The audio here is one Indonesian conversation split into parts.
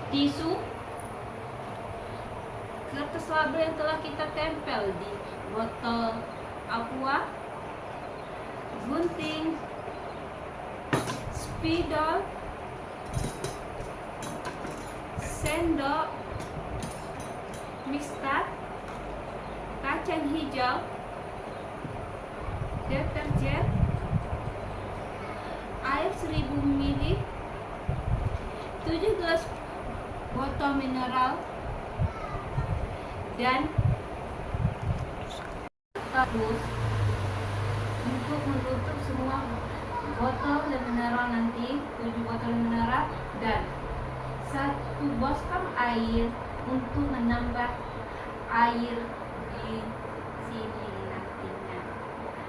tisu, kertas label yang telah kita tempel di botol aqua, gunting, spidol, sendok, mixtar, kacang hijau, deterjen, air 1000 ml, 7 gelas botol mineral, dan terus untuk menutup semua botol mineral nanti, 7 botol mineral dan 1 baskom air untuk menambah air di sini nantinya.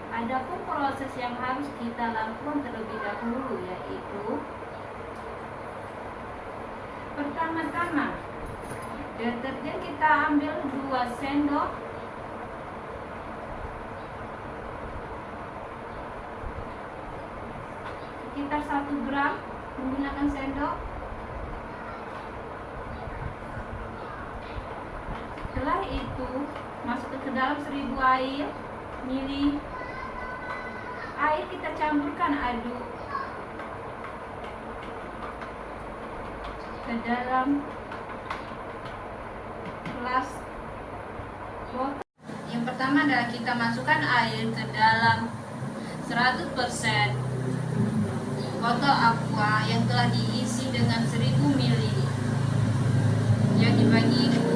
Adapun proses yang harus kita lakukan terlebih dahulu yaitu pertama-tama deterjen kita ambil 2 sendok, sekitar 1 gram menggunakan sendok. Setelah itu masuk ke dalam 1000 air mili. Air kita campurkan aduk ke dalam gelas botol. Yang pertama adalah kita masukkan air ke dalam 100% botol aqua yang telah diisi dengan 1000 ml yang dibagi 2.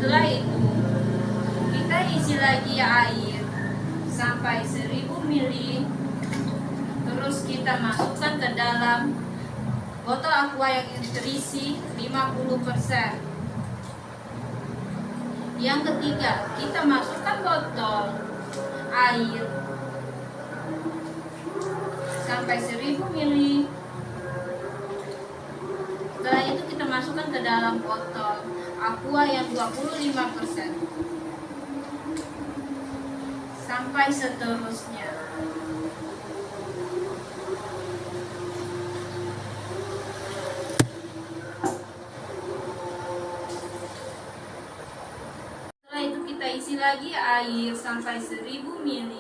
Setelah itu kita isi lagi air sampai 1000 ml. Terus kita masukkan ke dalam botol aqua yang terisi 50%. Yang ketiga, kita masukkan botol air sampai 1000 ml. Setelah itu kita masukkan ke dalam botol aqua yang 25% sampai seterusnya. Setelah itu kita isi lagi air sampai 1000 ml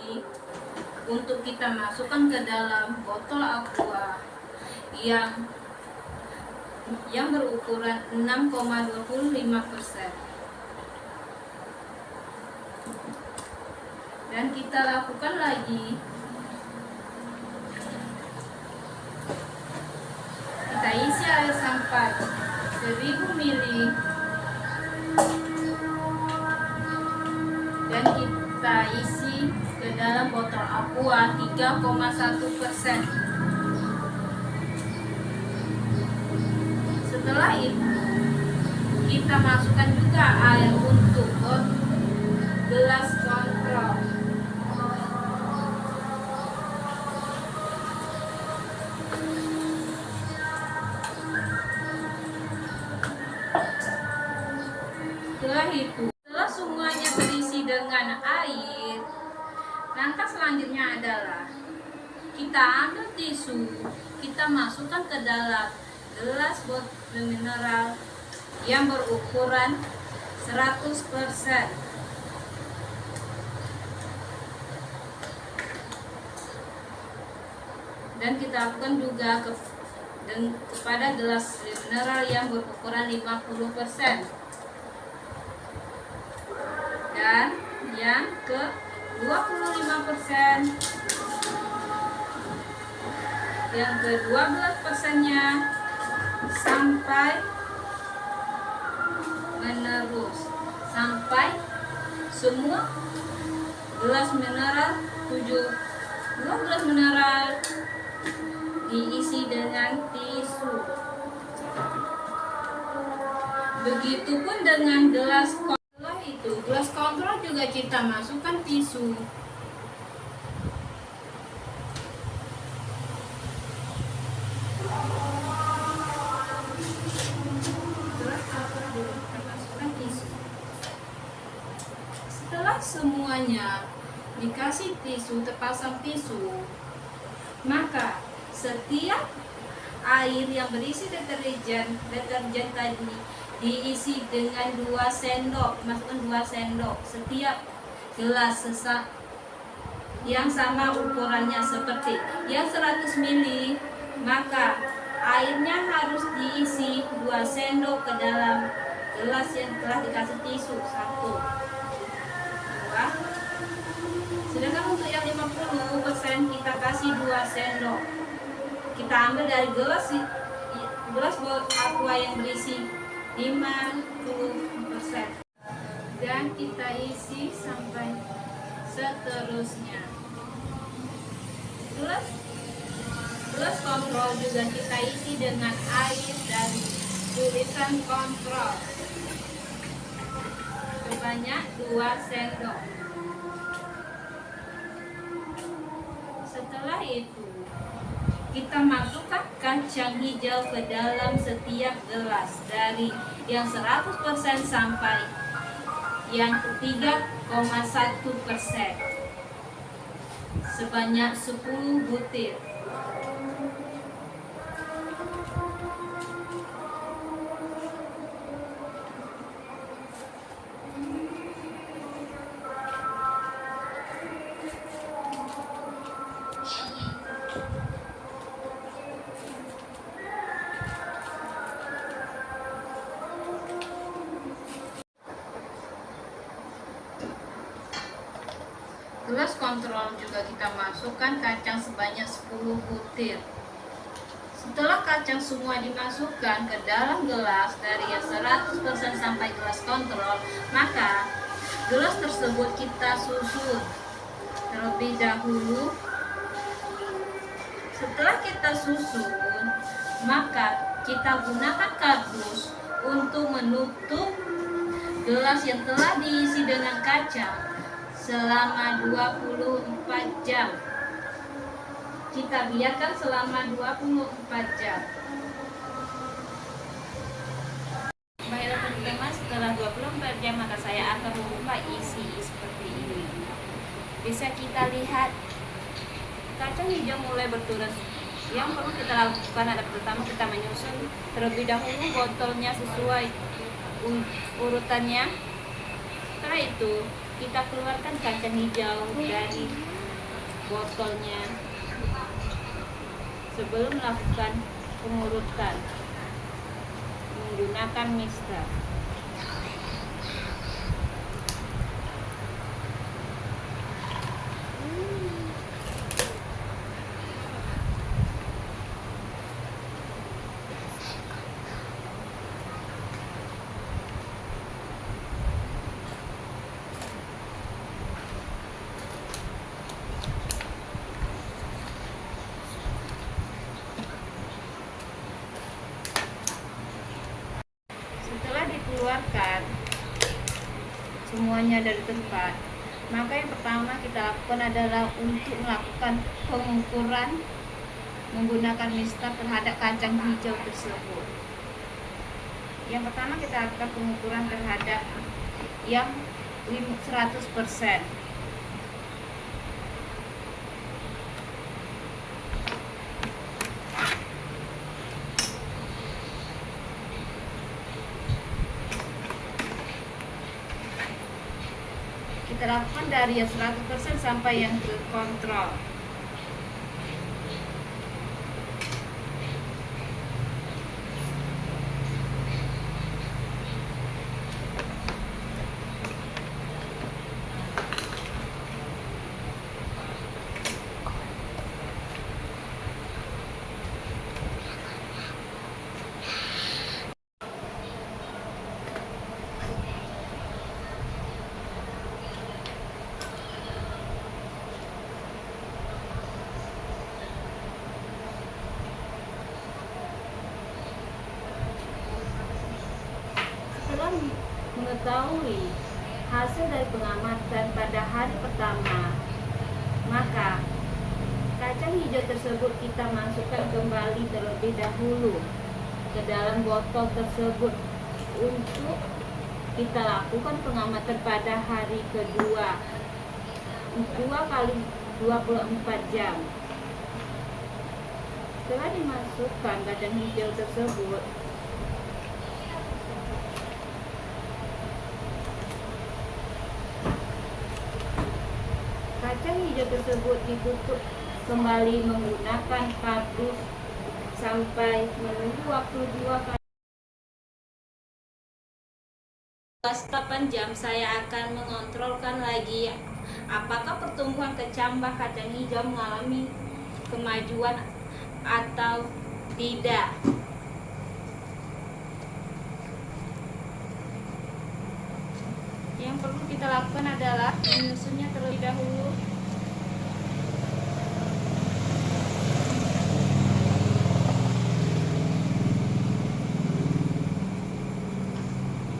untuk kita masukkan ke dalam botol aqua yang berukuran 6,25%. Dan kita lakukan lagi. Kita isi air sampai 1000 ml. Dan kita isi ke dalam botol aqua 3,1%. Setelah itu kita masukkan juga air untuk gelas kontrol. Setelah semuanya terisi dengan air, langkah selanjutnya adalah kita ambil tisu, kita masukkan ke dalam gelas botol mineral yang berukuran 100%. Dan kita lakukan juga kepada gelas mineral yang berukuran 50%. Dan yang ke 25%, yang ke 12%-nya sampai menerus sampai semua gelas mineral 2 gelas mineral diisi dengan tisu. Begitupun dengan gelas kontrol. Setelah itu gelas kontrol juga kita masukkan tisu. Setelah semuanya dikasih tisu, terpasang tisu, maka setiap air yang berisi deterjen tadi diisi dengan 2 sendok, masukkan 2 sendok setiap gelas yang sama ukurannya seperti yang 100 ml, maka airnya harus diisi 2 sendok ke dalam gelas yang telah dikasih tisu 1, 2. Sedangkan untuk yang 50% kita kasih 2 sendok. Kita ambil dari gelas aqua yang berisi 50% dan kita isi sampai seterusnya. Gelas kontrol juga kita isi dengan air dan tulisan kontrol sebanyak 2 sendok. Setelah itu kita masukkan kacang hijau ke dalam setiap gelas dari yang 100% sampai yang 3,1% sebanyak 10 butir. Gelas kontrol juga kita masukkan kacang sebanyak 10 butir. Setelah kacang semua dimasukkan ke dalam gelas dari yang 100% sampai gelas kontrol, maka gelas tersebut kita susun terlebih dahulu. Setelah kita susun, maka kita gunakan kardus untuk menutup gelas yang telah diisi dengan kacang selama 24 jam. Kita biarkan selama 24 jam. Baiklah teman-teman, setelah 24 jam maka saya akan membuka isi seperti ini. Bisa kita lihat kacang hijau mulai berturun. Yang perlu kita lakukan adalah pertama kita menyusun terlebih dahulu botolnya sesuai urutannya. Setelah itu kita keluarkan kacang hijau dari botolnya sebelum melakukan pengurutan menggunakan mixer. Keluarkan semuanya dari tempat, maka yang pertama kita lakukan adalah untuk melakukan pengukuran menggunakan mixer terhadap kacang hijau tersebut. Yang pertama kita lakukan pengukuran terhadap yang 100%. Kita lakukan dari yang 100% sampai yang ke kontrol. Setelah mengetahui hasil dari pengamatan pada hari pertama, maka kacang hijau tersebut kita masukkan kembali terlebih dahulu ke dalam botol tersebut untuk kita lakukan pengamatan pada hari kedua 2 kali 24 jam. Setelah dimasukkan kacang hijau tersebut, kacang hijau tersebut ditutup kembali menggunakan kardus sampai menunggu waktu 2 kali. Setelah 8 jam saya akan mengontrolkan lagi apakah pertumbuhan kecambah kacang hijau mengalami kemajuan atau tidak. Yang perlu kita lakukan adalah menyusunnya terlebih dahulu.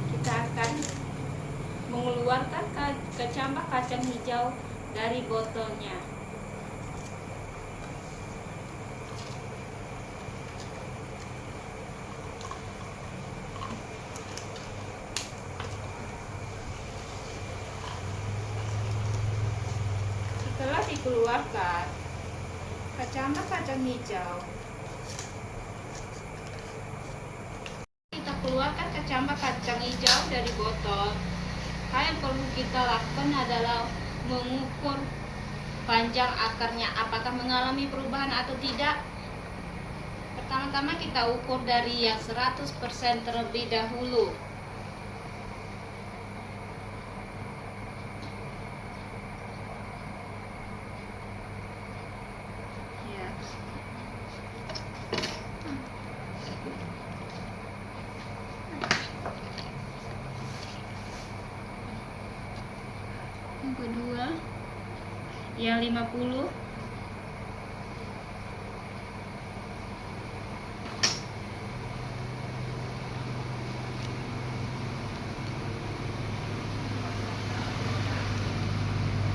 Kita akan mengeluarkan kecambah kacang hijau dari botolnya. Setelah dikeluarkan kecambah kacang hijau, kita keluarkan kecambah kacang hijau dari botol. Hal yang perlu kita lakukan adalah mengukur panjang akarnya, apakah mengalami perubahan atau tidak. Pertama-tama kita ukur dari yang 100% terlebih dahulu. Yang kedua yang 50.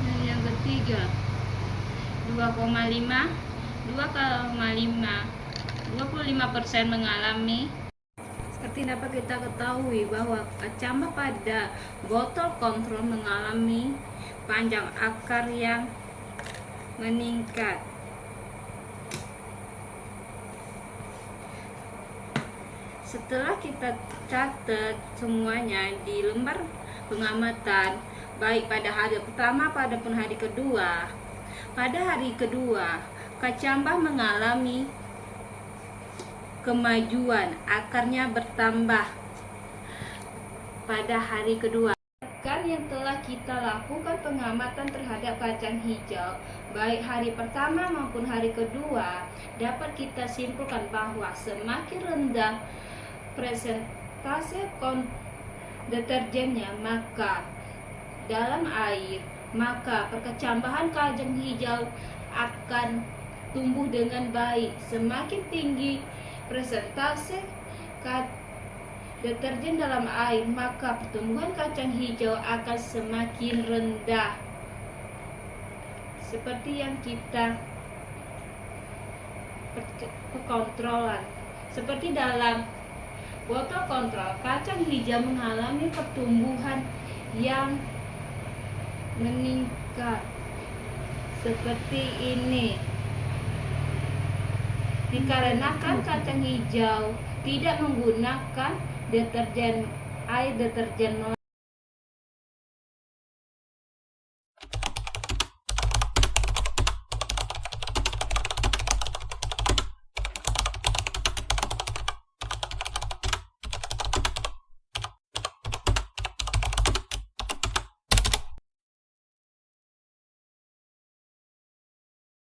Dan yang ketiga 2,5 25% mengalami. Seperti dapat kita ketahui bahwa kecambah pada botol kontrol mengalami panjang akar yang meningkat. Setelah kita catat semuanya di lembar pengamatan, baik pada hari pertama maupun hari kedua. Pada hari kedua, kecambah mengalami kemajuan, akarnya bertambah. Pada hari kedua, yang telah kita lakukan pengamatan terhadap kacang hijau, baik hari pertama maupun hari kedua, dapat kita simpulkan bahwa semakin rendah presentase deterjennya maka dalam air, maka perkecambahan kacang hijau akan tumbuh dengan baik. Semakin tinggi presentase deterjen dalam air, maka pertumbuhan kacang hijau akan semakin rendah. Seperti yang kita kontrolan, seperti dalam botol kontrol, kacang hijau mengalami pertumbuhan yang meningkat seperti ini. Dikarenakan kacang hijau tidak menggunakan deterjen